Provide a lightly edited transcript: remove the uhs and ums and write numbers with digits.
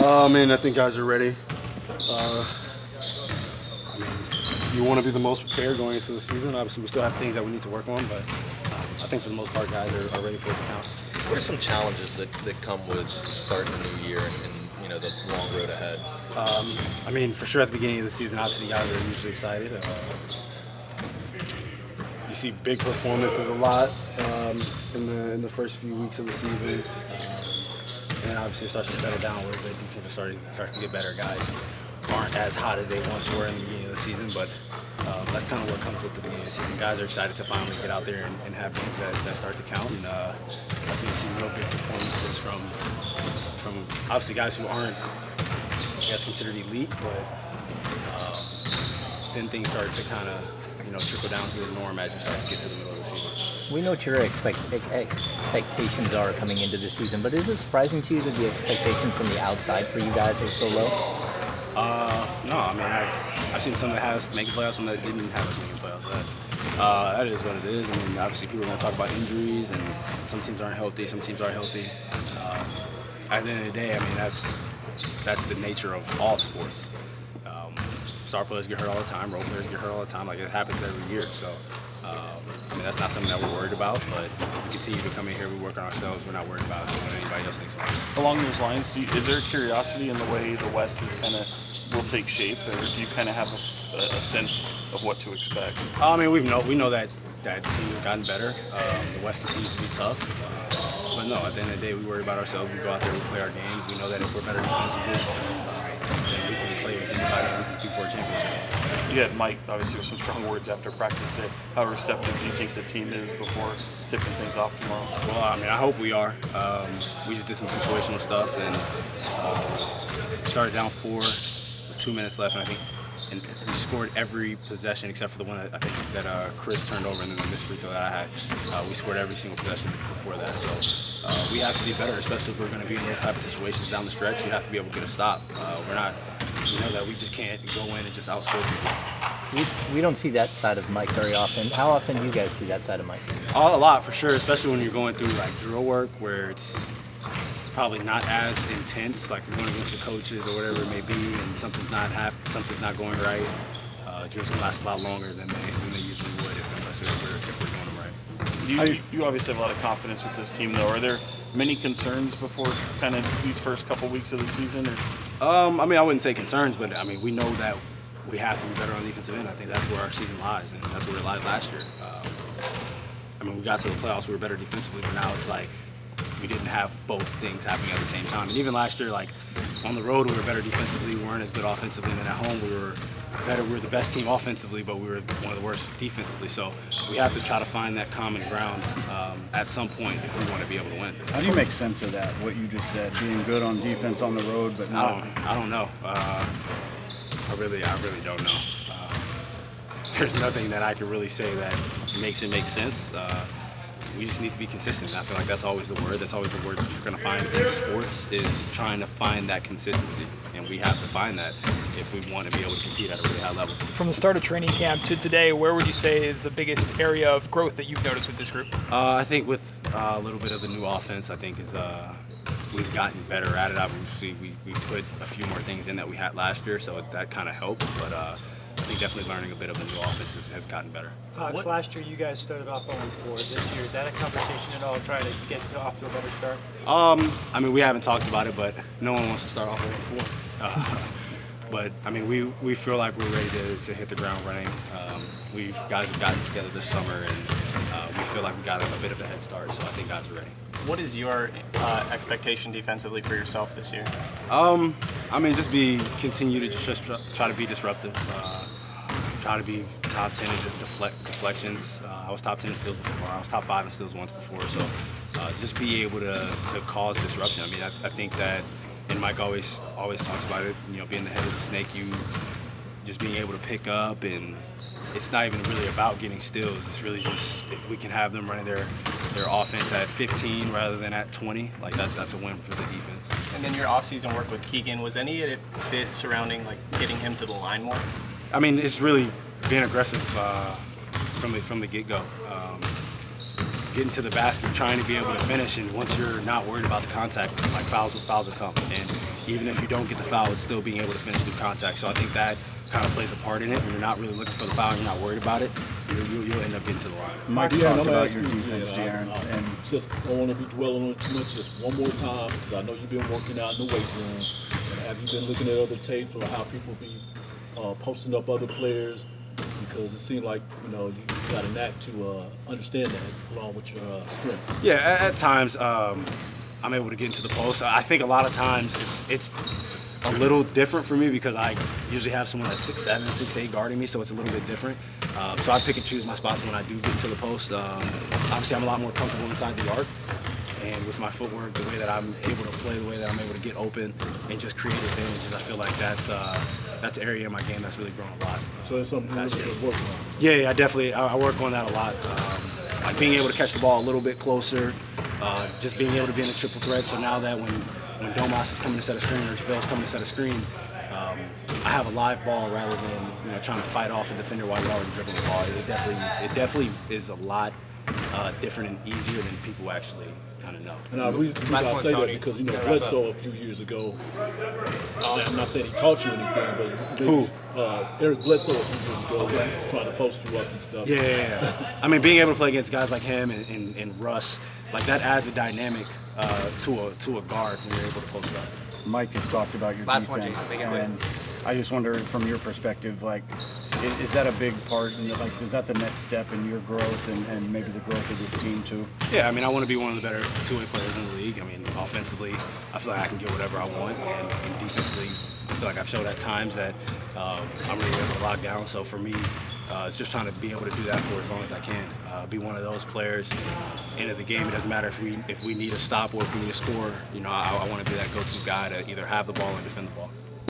I think guys are ready. You want to be the most prepared going into the season. Obviously, we still have things that we need to work on, but I think for the most part, guys are ready for it to count. What are some challenges that come with starting a new year and the long road ahead? For sure at the beginning of the season, obviously guys are usually excited. You see big performances a lot in the first few weeks of the season, and obviously it starts to settle down a little bit. Defense starts to get better. Guys aren't as hot as they once were in the beginning of the season, but that's kind of what comes with the beginning of the season. Guys are excited to finally get out there and have games that start to count, and that's when you see real big performances from obviously guys who aren't, I guess, considered elite, but then things start to kind of trickle down to the norm as you start to get to the middle of the season. We know what your expectations are coming into the season, but is it surprising to you that the expectations from the outside for you guys are so low? No, I've seen some that have us making playoffs, some that didn't have us making playoffs. That is what it is. Obviously people are going to talk about injuries, and some teams aren't healthy, some teams are healthy. At the end of the day, that's the nature of all sports. Star players get hurt all the time, role players get hurt all the time. Like, it happens every year. So, that's not something that we're worried about, but we continue to come in here, we work on ourselves, we're not worried about what anybody else thinks about it. Along those lines, is there a curiosity in the way the West will take shape, or do you kind of have a sense of what to expect? We know that teams have gotten better. The West continues to be tough. But no, at the end of the day, we worry about ourselves. We go out there, we play our game. We know that if we're better defensively, then we can play with anybody and we can compete for a championship. You had Mike, obviously, with some strong words after practice today. How receptive do you think the team is before tipping things off tomorrow? Well, I hope we are. We just did some situational stuff and started down 4 with 2 minutes left, and we scored every possession except for the one I think that Chris turned over, and then the missed free throw that I had. We scored every single possession before that. So we have to be better, especially if we're going to be in those type of situations down the stretch. You have to be able to get a stop. We know that we just can't go in and just outscore people. We don't see that side of Mike very often. How often do you guys see that side of Mike? A lot, for sure, especially when you're going through like drill work where it's probably not as intense, like you're going against the coaches or whatever it may be, and something's not going right. Drills can last a lot longer than they usually would if we're doing them right. You obviously have a lot of confidence with this team, though. Are there many concerns before kind of these first couple weeks of the season? I wouldn't say concerns, but we know that we have to be better on the defensive end. I think that's where our season lies, and that's where it lied last year. We got to the playoffs, we were better defensively, but now it's like we didn't have both things happening at the same time. And even last year, like on the road, we were better defensively, we weren't as good offensively, and then at home we were better. We were the best team offensively, but we were one of the worst defensively. So we have to try to find that common ground at some point if we want to be able to win. How do you make sense of that, what you just said, being good on defense on the road, but not? I don't know. I really don't know. There's nothing that I can really say that makes it make sense. We just need to be consistent. I feel like that's always the word. That's always the word that you're going to find in sports, is trying to find that consistency. And we have to find that if we want to be able to compete at a really high level. From the start of training camp to today, where would you say is the biggest area of growth that you've noticed with this group? I think with a little bit of the new offense, I think we've gotten better at it. Obviously, we put a few more things in that we had last year, so that kind of helped. But I think definitely learning a bit of the new offense has gotten better. Last year you guys started off 0-4. This year, is that a conversation at all, trying to get off to a better start? We haven't talked about it, but no one wants to start off 0-4. But we feel like we're ready to hit the ground running. Guys have gotten together this summer, and we feel like we got a bit of a head start. So I think guys are ready. What is your expectation defensively for yourself this year? Just continue to just try to be disruptive. Try to be top 10 in deflections. I was top 10 in steals before. I was top 5 in steals once before. So just be able to cause disruption. I think that, and Mike always talks about it, being the head of the snake, you just being able to pick up, and it's not even really about getting steals. It's really just if we can have them running their offense at 15 rather than at 20, like that's a win for the defense. And then your offseason work with Keegan, was any of it surrounding like getting him to the line more? It's really being aggressive from the get-go. getting to the basket, trying to be able to finish, and once you're not worried about the contact, like fouls will come. And even if you don't get the foul, it's still being able to finish through contact. So I think that kind of plays a part in it. When you're not really looking for the foul, and you're not worried about it, you'll end up getting to the line. Mike's Yeah, talked I'm about asking your you, defense, man, De'Aaron, and just don't want to be dwelling on it too much. Just one more time, because I know you've been working out in the weight room. And have you been looking at other tapes or how people be posting up other players? Because it seems like you got a knack to understand that along with your strength. Yeah, at times I'm able to get into the post. I think a lot of times it's a little different for me because I usually have someone that's 6'7", 6'8" guarding me, so it's a little bit different. So I pick and choose my spots when I do get to the post. Obviously, I'm a lot more comfortable inside the arc, and with my footwork, the way that I'm able to play, the way that I'm able to get open and just create advantages, I feel like that's an area in my game that's really grown a lot. So that's something you're really working on. Yeah, definitely. I work on that a lot. Like being able to catch the ball a little bit closer, just being able to be in a triple threat. So now that when Domas is coming to set a screen or JaVale's coming to set a screen, I have a live ball rather than trying to fight off a defender while you're already dribbling the ball. It definitely is a lot different and easier than people actually kind of know. And the reason I say that because Bledsoe a few years ago. I'm not saying he taught you anything, but Eric Bledsoe a few years ago was trying to post you up and stuff. Yeah. I mean, being able to play against guys like him and Russ, like that adds a dynamic to a guard when you're able to post up. Mike has talked about your Last one, defense, Jason. Make it quick. and I just wonder from your perspective, like, is that a big part? Like, is that the next step in your growth and maybe the growth of this team too? Yeah, I mean, I want to be one of the better two-way players in the league. I mean, offensively, I feel like I can get whatever I want, and defensively, I feel like I've showed at times that I'm really able to lock down. So for me, it's just trying to be able to do that for as long as I can. Be one of those players. End of the game, it doesn't matter if we need a stop or if we need a score. I want to be that go-to guy to either have the ball or defend the ball.